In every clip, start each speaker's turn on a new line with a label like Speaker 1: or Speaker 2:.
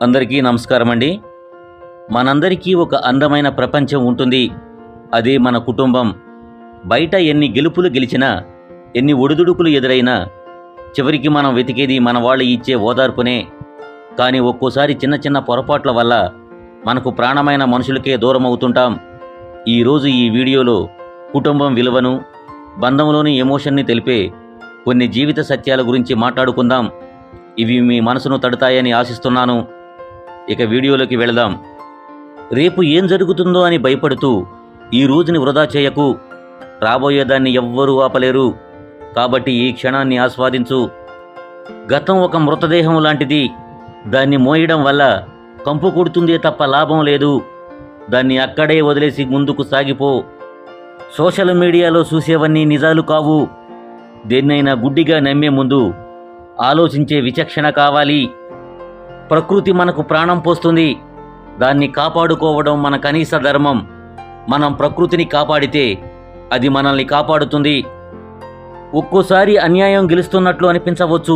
Speaker 1: అందరికీ నమస్కారం అండి. మనందరికీ ఒక అందమైన ప్రపంచం ఉంటుంది. అదే మన కుటుంబం. బయట ఎన్ని గెలుపులు గెలిచినా, ఎన్ని ఒడిదుడుకులు ఎదురైనా చివరికి మనం వెతికేది మన వాళ్ళు ఇచ్చే ఓదార్పునే. కానీ ఒక్కోసారి చిన్న చిన్న పొరపాట్ల వల్ల మనకు ప్రాణమైన మనుషులకే దూరం అవుతుంటాం. ఈరోజు ఈ వీడియోలో కుటుంబం విలువను, బంధంలోని ఎమోషన్ని తెలిపే కొన్ని జీవిత సత్యాల గురించి మాట్లాడుకుందాం. ఇవి మీ మనసును తడతాయని ఆశిస్తున్నాను. ఇక వీడియోలోకి వెళదాం. రేపు ఏం జరుగుతుందో అని భయపడుతూ ఈ రోజుని వృధా చేయకు. రాబోయేదాన్ని ఎవ్వరూ ఆపలేరు. కాబట్టి ఈ క్షణాన్ని ఆస్వాదించు. గతం ఒక మృతదేహం లాంటిది. దాన్ని మోయడం వల్ల కంపు కొడుతుందే తప్ప లాభం లేదు. దాన్ని అక్కడే వదిలేసి ముందుకు సాగిపో. సోషల్ మీడియాలో చూసేవన్నీ నిజాలు కావు. దేన్నైనా గుడ్డిగా నమ్మే ముందు ఆలోచించే విచక్షణ కావాలి. ప్రకృతి మనకు ప్రాణం పోస్తుంది. దాన్ని కాపాడుకోవడం మన కనీస ధర్మం. మనం ప్రకృతిని కాపాడితే అది మనల్ని కాపాడుతుంది. ఒక్కోసారి అన్యాయం గెలుస్తున్నట్లు అనిపించవచ్చు,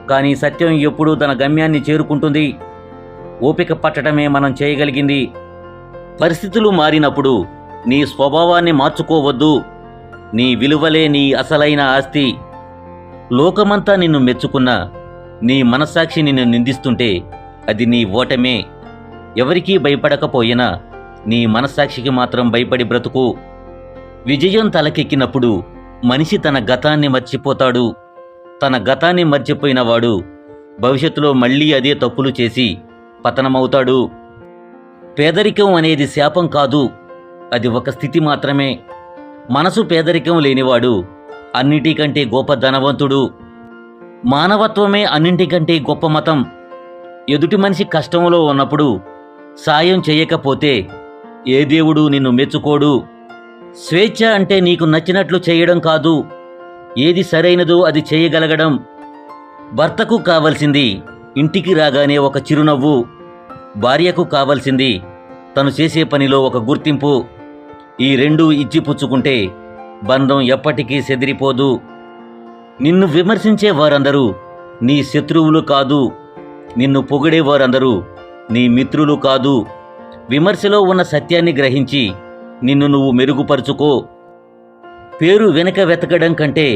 Speaker 1: కానీ సత్యం ఎప్పుడూ తన గమ్యాన్ని చేరుకుంటుంది. ఓపిక పట్టడమే మనం చేయగలిగింది. పరిస్థితులు మారినప్పుడు నీ స్వభావాన్ని మార్చుకోవద్దు. నీ విలువలే నీ అసలైన ఆస్తి. లోకమంతా నిన్ను మెచ్చుకున్నా, నీ మనస్సాక్షి నిన్ను నిందిస్తుంటే అది నీ ఓటమే. ఎవరికీ భయపడకపోయినా నీ మనస్సాక్షికి మాత్రం భయపడి బ్రతుకు. విజయం తలకెక్కినప్పుడు మనిషి తన గతాన్ని మర్చిపోతాడు. తన గతాన్ని మర్చిపోయినవాడు భవిష్యత్తులో మళ్ళీ అదే తప్పులు చేసి పతనమవుతాడు. పేదరికం అనేది శాపం కాదు, అది ఒక స్థితి మాత్రమే. మనసు పేదరికం లేనివాడు అన్నిటికంటే గొప్ప ధనవంతుడు. మానవత్వమే అన్నింటికంటే గొప్ప మతం. ఎదుటి మనిషి కష్టంలో ఉన్నప్పుడు సాయం చేయకపోతే ఏ దేవుడు నిన్ను మెచ్చుకోడు. స్వేచ్ఛ అంటే నీకు నచ్చినట్లు చేయడం కాదు, ఏది సరైనదో అది చేయగలగడం. భర్తకు కావలసింది ఇంటికి రాగానే ఒక చిరునవ్వు. భార్యకు కావలసింది తను చేసే పనిలో ఒక గుర్తింపు. ఈ రెండూ ఇచ్చిపుచ్చుకుంటే బంధం ఎప్పటికీ చెదిరిపోదు. నిన్ను విమర్శించే వారందరూ నీ శత్రువులు కాదు. నిన్ను పొగిడే వారందరూ నీ మిత్రులు కాదు. విమర్శలో ఉన్న సత్యాన్ని గ్రహించి నిన్ను నువ్వు మెరుగుపరుచుకో. పేరు వెనక వెతకడం కంటే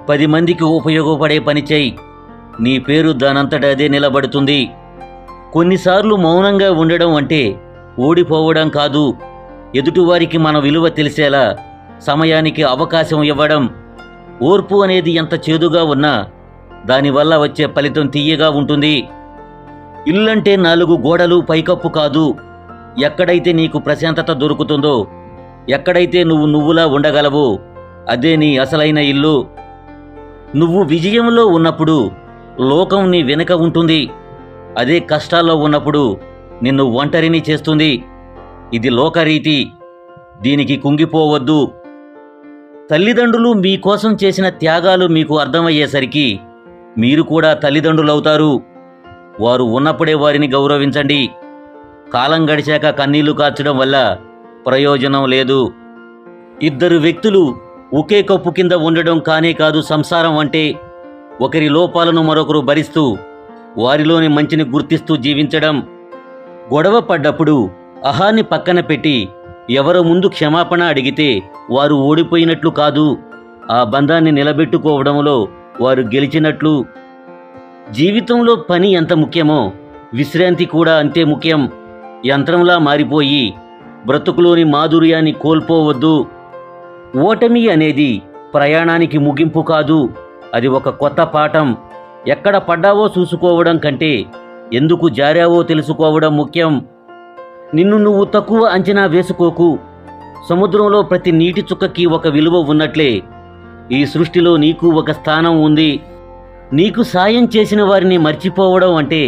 Speaker 1: 10 మందికి ఉపయోగపడే పని చేయి. నీ పేరు దానంతట అదే నిలబడుతుంది. కొన్నిసార్లు మౌనంగా ఉండడం అంటే ఓడిపోవడం కాదు, ఎదుటివారికి మన విలువ తెలిసేలా సమయానికి అవకాశం ఇవ్వడం. ఓర్పు అనేది ఎంత చేదుగా ఉన్నా దానివల్ల వచ్చే ఫలితం తీయగా ఉంటుంది. ఇల్లంటే 4 గోడలు పైకప్పు కాదు. ఎక్కడైతే నీకు ప్రశాంతత దొరుకుతుందో, ఎక్కడైతే నువ్వులా ఉండగలవో అదే నీ అసలైన ఇల్లు. నువ్వు విజయంలో ఉన్నప్పుడు లోకం నీ వెనుక ఉంటుంది. అదే కష్టాల్లో ఉన్నప్పుడు నిన్ను ఒంటరిని చేస్తుంది. ఇది లోకరీతి. దీనికి కుంగిపోవద్దు. తల్లిదండ్రులు మీకోసం చేసిన త్యాగాలు మీకు అర్థమయ్యేసరికి మీరు కూడా తల్లిదండ్రులవుతారు. వారు ఉన్నప్పుడే వారిని గౌరవించండి. కాలం గడిచాక కన్నీళ్లు కార్చడం వల్ల ప్రయోజనం లేదు. 2 వ్యక్తులు ఒకే కప్పు కింద ఉండడం కానే కాదు సంసారం అంటే. ఒకరి లోపాలను మరొకరు భరిస్తూ వారిలోని మంచిని గుర్తిస్తూ జీవించడం. గొడవ పడ్డప్పుడు అహాన్ని పక్కన పెట్టి ఎవరు ముందు క్షమాపణ అడిగితే వారు ఓడిపోయినట్లు కాదు, ఆ బంధాన్ని నిలబెట్టుకోవడంలో వారు గెలిచినట్లు. జీవితంలో పని ఎంత ముఖ్యమో విశ్రాంతి కూడా అంతే ముఖ్యం. యంత్రంలా మారిపోయి బ్రతుకులోని మాధుర్యాన్ని కోల్పోవద్దు. ఓటమి అనేది ప్రయాణానికి ముగింపు కాదు, అది ఒక కొత్త పాఠం. ఎక్కడ పడ్డావో చూసుకోవడం కంటే ఎందుకు జారావో తెలుసుకోవడం ముఖ్యం. నిన్ను నువ్వు తక్కువ అంచనా వేసుకోకు. సముద్రంలో ప్రతి నీటి చుక్కకి ఒక విలువ ఉన్నట్లే ఈ సృష్టిలో నీకు ఒక స్థానం ఉంది. నీకు సాయం చేసిన వారిని మర్చిపోవడం అంటే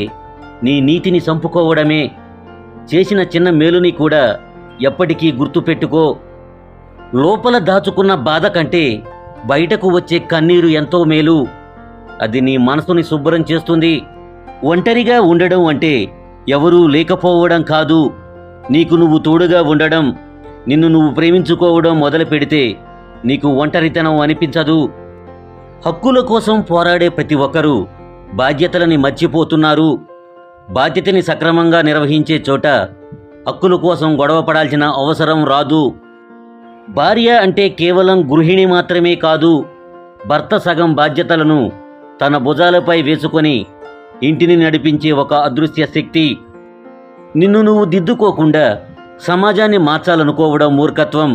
Speaker 1: నీ నీతిని చంపుకోవడమే. చేసిన చిన్న మేలుని కూడా ఎప్పటికీ గుర్తుపెట్టుకో. లోపల దాచుకున్న బాధ కంటే బయటకు వచ్చే కన్నీరు ఎంతో మేలు. అది నీ మనసుని శుభ్రం చేస్తుంది. ఒంటరిగా ఉండడం అంటే ఎవరూ లేకపోవడం కాదు, నీకు నువ్వు తోడుగా ఉండడం. నిన్ను నువ్వు ప్రేమించుకోవడం మొదలు పెడితే నీకు ఒంటరితనం అనిపించదు. హక్కుల కోసం పోరాడే ప్రతి ఒక్కరూ బాధ్యతలని మర్చిపోతున్నారు. బాధ్యతని సక్రమంగా నిర్వహించే చోట హక్కుల కోసం గొడవ పడాల్సిన అవసరం రాదు. భార్య అంటే కేవలం గృహిణి మాత్రమే కాదు, భర్త సగం బాధ్యతలను తన భుజాలపై వేసుకొని ఇంటిని నడిపించే ఒక అదృశ్య శక్తి. నిన్ను నువ్వు దిద్దుకోకుండా సమాజాన్ని మార్చాలనుకోవడం మూర్ఖత్వం.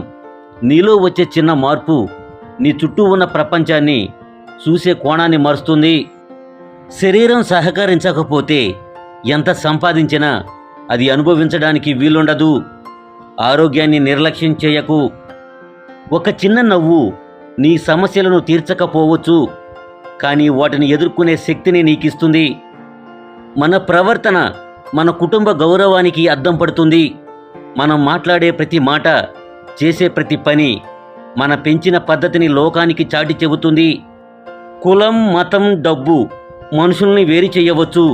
Speaker 1: నీలో వచ్చే చిన్న మార్పు నీ చుట్టూ ఉన్న ప్రపంచాన్ని చూసే కోణాన్ని మారుస్తుంది. శరీరం సహకరించకపోతే ఎంత సంపాదించినా అది అనుభవించడానికి వీలుండదు. ఆరోగ్యాన్ని నిర్లక్ష్యం చేయకు. ఒక చిన్న నవ్వు నీ సమస్యలను తీర్చకపోవచ్చు, కానీ వాటిని ఎదుర్కొనే శక్తిని నీకిస్తుంది. మన ప్రవర్తన మన కుటుంబ గౌరవానికి అద్దం పడుతుంది. మనం మాట్లాడే ప్రతి మాట, చేసే ప్రతి పని మన పెంచిన పద్ధతిని లోకానికి చాటి చెబుతుంది. కులం, మతం, డబ్బు మనుషుల్ని వేరు చేయవచ్చు,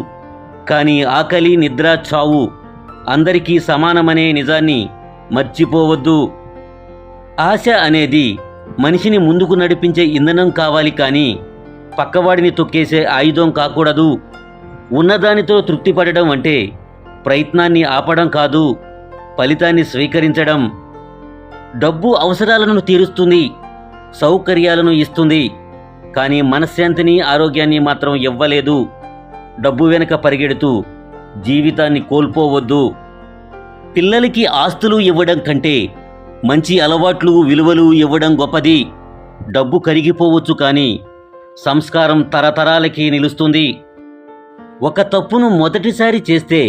Speaker 1: కానీ ఆకలి, నిద్ర, చావు అందరికీ సమానమనే నిజాన్ని మర్చిపోవద్దు. ఆశ అనేది మనిషిని ముందుకు నడిపించే ఇంధనం కావాలి, కానీ పక్కవాడిని తొక్కేసే ఆయుధం కాకూడదు. ఉన్నదానితో తృప్తిపడడం అంటే ప్రయత్నాన్ని ఆపడం కాదు, ఫలితాన్ని స్వీకరించడం. డబ్బు అవసరాలను తీరుస్తుంది, సౌకర్యాలను ఇస్తుంది, కానీ మనశ్శాంతిని, ఆరోగ్యాన్ని మాత్రం ఇవ్వలేదు. డబ్బు వెనుక పరిగెడుతూ జీవితాన్ని కోల్పోవద్దు. పిల్లలకి ఆస్తులు ఇవ్వడం కంటే మంచి అలవాట్లు, విలువలు ఇవ్వడం గొప్పది. డబ్బు కరిగిపోవచ్చు, కానీ సంస్కారం తరతరాలకి నిలుస్తుంది. ఒక తప్పును మొదటిసారి చేస్తే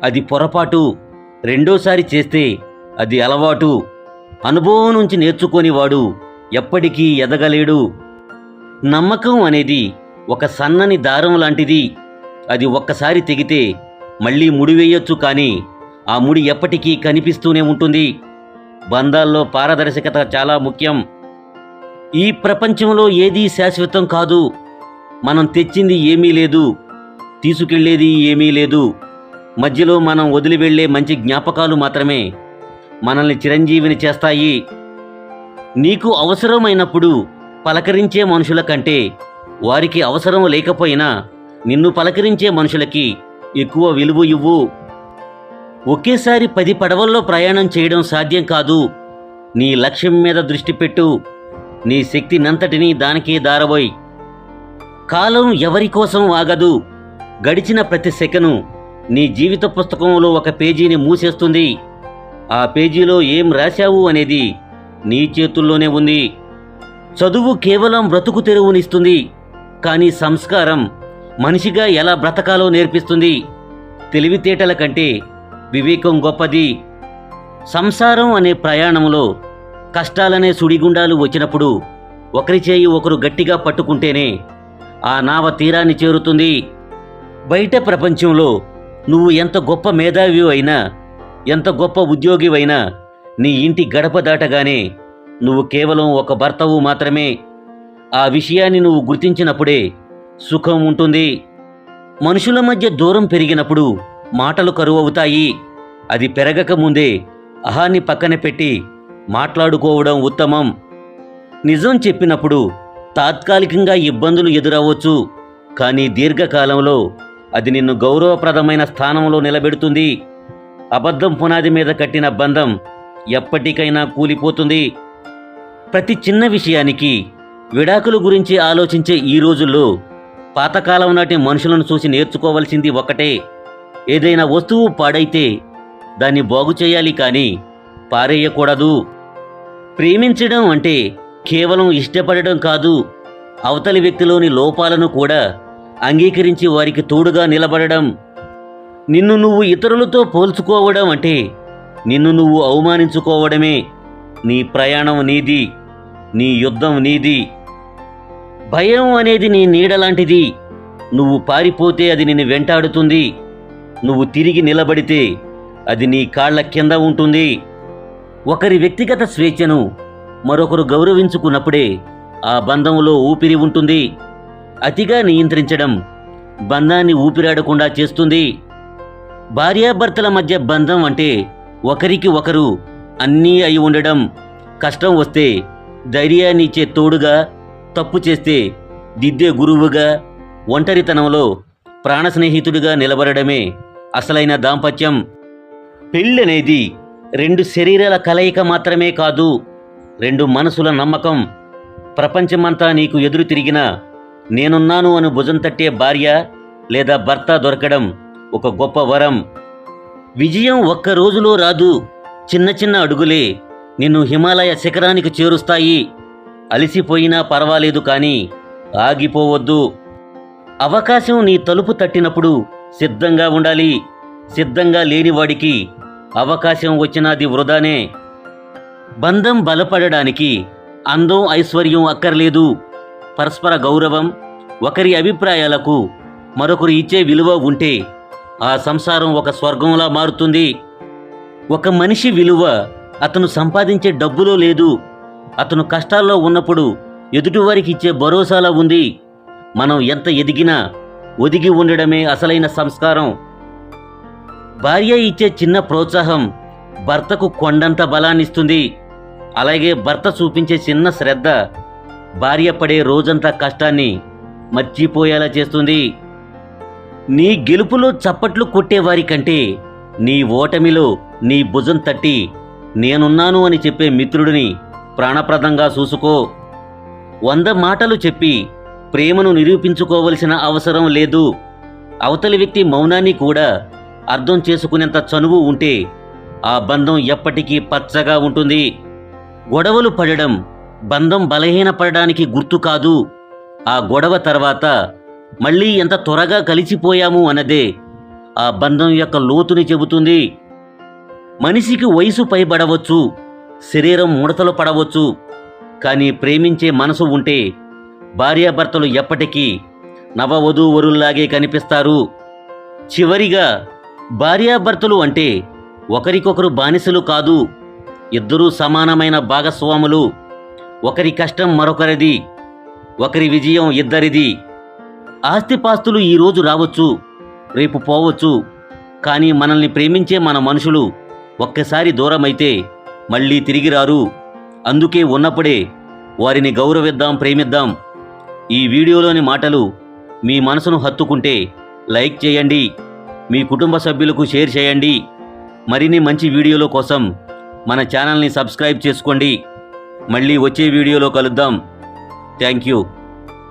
Speaker 1: అది పొరపాటు, రెండోసారి చేస్తే అది అలవాటు. అనుభవం నుంచి నేర్చుకొని వాడు ఎప్పటికీ ఎదగలేడు. నమ్మకం అనేది ఒక సన్నని దారం లాంటిది. అది ఒక్కసారి తెగితే మళ్ళీ ముడివేయొచ్చు, కానీ ఆ ముడి ఎప్పటికీ కనిపిస్తూనే ఉంటుంది. బంధాల్లో పారదర్శకత చాలా ముఖ్యం. ఈ ప్రపంచంలో ఏదీ శాశ్వతం కాదు. మనం తెచ్చింది ఏమీ లేదు, తీసుకెళ్లేది ఏమీ లేదు. మధ్యలో మనం వదిలి వెళ్లే మంచి జ్ఞాపకాలు మాత్రమే మనల్ని చిరంజీవిని చేస్తాయి. నీకు అవసరమైనప్పుడు పలకరించే మనుషుల కంటే వారికి అవసరం లేకపోయినా నిన్ను పలకరించే మనుషులకి ఎక్కువ విలువ ఇవ్వు. ఒకేసారి 10 పడవల్లో ప్రయాణం చేయడం సాధ్యం కాదు. నీ లక్ష్యం మీద దృష్టి పెట్టు. నీ శక్తినంతటినీ దానికే దారబోయ్. కాలం ఎవరి కోసం ఆగదు. గడిచిన ప్రతి సెకను నీ జీవిత పుస్తకంలో ఒక పేజీని మూసేస్తుంది. ఆ పేజీలో ఏం రాశావు అనేది నీ చేతుల్లోనే ఉంది. చదువు కేవలం బ్రతుకు తెరువునిస్తుంది, కానీ సంస్కారం మనిషిగా ఎలా బ్రతకాలో నేర్పిస్తుంది. తెలివితేటల కంటే వివేకం గొప్పది. సంసారం అనే ప్రయాణంలో కష్టాలనే సుడిగుండాలు వచ్చినప్పుడు ఒకరి చేయి ఒకరు గట్టిగా పట్టుకుంటేనే ఆ నావ తీరాన్ని చేరుతుంది. బయట ప్రపంచంలో నువ్వు ఎంత గొప్ప మేధావి అయినా, ఎంత గొప్ప ఉద్యోగివైనా, నీ ఇంటి గడప దాటగానే నువ్వు కేవలం ఒక భర్తవు మాత్రమే. ఆ విషయాన్ని నువ్వు గుర్తించినప్పుడే సుఖం ఉంటుంది. మనుషుల మధ్య దూరం పెరిగినప్పుడు మాటలు కరువవుతాయి. అది పెరగక ముందే అహాన్ని పక్కన పెట్టి మాట్లాడుకోవడం ఉత్తమం. నిజం చెప్పినప్పుడు తాత్కాలికంగా ఇబ్బందులు ఎదురవ్వచ్చు, కానీ దీర్ఘకాలంలో అది నిన్ను గౌరవప్రదమైన స్థానంలో నిలబెడుతుంది. అబద్ధం పునాది మీద కట్టిన బంధం ఎప్పటికైనా కూలిపోతుంది. ప్రతి చిన్న విషయానికి విడాకుల గురించి ఆలోచించే ఈ రోజుల్లో పాతకాలం నాటి మనుషులను చూసి నేర్చుకోవాల్సింది ఒకటే: ఏదైనా వస్తువు పాడైతే దాన్ని బాగు చేయాలి, కానీ పారేయకూడదు. ప్రేమించడం అంటే కేవలం ఇష్టపడడం కాదు, అవతలి వ్యక్తిలోని లోపాలను కూడా అంగీకరించి వారికి తోడుగా నిలబడడం. నిన్ను నువ్వు ఇతరులతో పోల్చుకోవడం అంటే నిన్ను నువ్వు అవమానించుకోవడమే. నీ ప్రయాణం నీది, నీ యుద్ధం నీది. భయం అనేది నీ నీడలాంటిది. నువ్వు పారిపోతే అది నిన్ను వెంటాడుతుంది. నువ్వు తిరిగి నిలబడితే అది నీ కాళ్ల కింద ఉంటుంది. ఒకరి వ్యక్తిగత స్వేచ్ఛను మరొకరు గౌరవించుకున్నప్పుడే ఆ బంధంలో ఊపిరి ఉంటుంది. అతిగా నియంత్రించడం బంధాన్ని ఊపిరాడకుండా చేస్తుంది. భార్యాభర్తల మధ్య బంధం అంటే ఒకరికి ఒకరు అన్నీ అయి ఉండడం. కష్టం వస్తే ధైర్యాన్ని ఇచ్చే తోడుగా, తప్పు చేస్తే దిద్దే గురువుగా, ఒంటరితనంలో ప్రాణ స్నేహితుడిగా నిలబడడమే అసలైన దాంపత్యం. పెళ్ళనేది 2 శరీరాల కలయిక మాత్రమే కాదు, 2 మనసుల నమ్మకం. ప్రపంచమంతా నీకు ఎదురు తిరిగినా నేనున్నాను అని భుజం తట్టే భార్య లేదా భర్త దొరకడం ఒక గొప్ప వరం. విజయం ఒక్క రోజులో రాదు, చిన్న చిన్న అడుగులే నిన్ను హిమాలయ శిఖరానికి చేరుస్తాయి. అలసిపోయినా పర్వాలేదు, కానీ ఆగిపోవద్దు. అవకాశం నీ తలుపు తట్టినప్పుడు సిద్ధంగా ఉండాలి. సిద్ధంగా లేనివాడికి అవకాశం వచ్చినది వృధానే. బంధం బలపడడానికి అందం ఐశ్వర్యం అక్కర్లేదు. పరస్పర గౌరవం, ఒకరి అభిప్రాయాలకు మరొకరు ఇచ్చే విలువ ఉంటే ఆ సంసారం ఒక స్వర్గంలా మారుతుంది. ఒక మనిషి విలువ అతను సంపాదించే డబ్బులో లేదు, అతను కష్టాల్లో ఉన్నప్పుడు ఎదుటివారికి ఇచ్చే భరోసాలా ఉంది. మనం ఎంత ఎదిగినా ఒదిగి ఉండడమే అసలైన సంస్కారం. భార్య ఇచ్చే చిన్న ప్రోత్సాహం భర్తకు కొండంత బలాన్నిస్తుంది. అలాగే భర్త చూపించే చిన్న శ్రద్ధ భార్య పడే రోజంతా కష్టాన్ని మర్చిపోయేలా చేస్తుంది. నీ గెలుపులో చప్పట్లు కొట్టేవారి కంటే నీ ఓటమిలో నీ భుజం తట్టి నేనున్నాను అని చెప్పే మిత్రుడిని ప్రాణప్రదంగా చూసుకో. 100 మాటలు చెప్పి ప్రేమను నిరూపించుకోవలసిన అవసరం లేదు. అవతలి వ్యక్తి మౌనాన్ని కూడా అర్థం చేసుకునేంత చనువు ఉంటే ఆ బంధం ఎప్పటికీ పచ్చగా ఉంటుంది. గొడవలు పడడం బంధం బలహీనపడడానికి గుర్తు కాదు. ఆ గొడవ తర్వాత మళ్ళీ ఎంత త్వరగా కలిసిపోయాము అన్నదే ఆ బంధం యొక్క లోతుని చెబుతుంది. మనిషికి వయసు పైబడవచ్చు, శరీరం ముడతలు పడవచ్చు, కానీ ప్రేమించే మనసు ఉంటే భార్యాభర్తలు ఎప్పటికీ నవవధూవరుల్లాగే కనిపిస్తారు. చివరిగా, భార్యాభర్తలు అంటే ఒకరికొకరు బానిసలు కాదు, ఇద్దరూ సమానమైన భాగస్వాములు. ఒకరి కష్టం మరొకరిది, ఒకరి విజయం ఇద్దరిది. ఆస్తిపాస్తులు ఈరోజు రావచ్చు, రేపు పోవచ్చు, కానీ మనల్ని ప్రేమించే మన మనుషులు ఒక్కసారి దూరమైతే మళ్ళీ తిరిగి రారు. అందుకే ఉన్నప్పుడే వారిని గౌరవిద్దాం, ప్రేమిద్దాం. ఈ వీడియోలోని మాటలు మీ మనసును హత్తుకుంటే లైక్ చేయండి, మీ కుటుంబ సభ్యులకు షేర్ చేయండి. మరిన్ని మంచి వీడియోల కోసం మన ఛానల్ని సబ్స్క్రైబ్ చేసుకోండి. మళ్ళీ వచ్చే వీడియోలో కలుద్దాం. Thank you.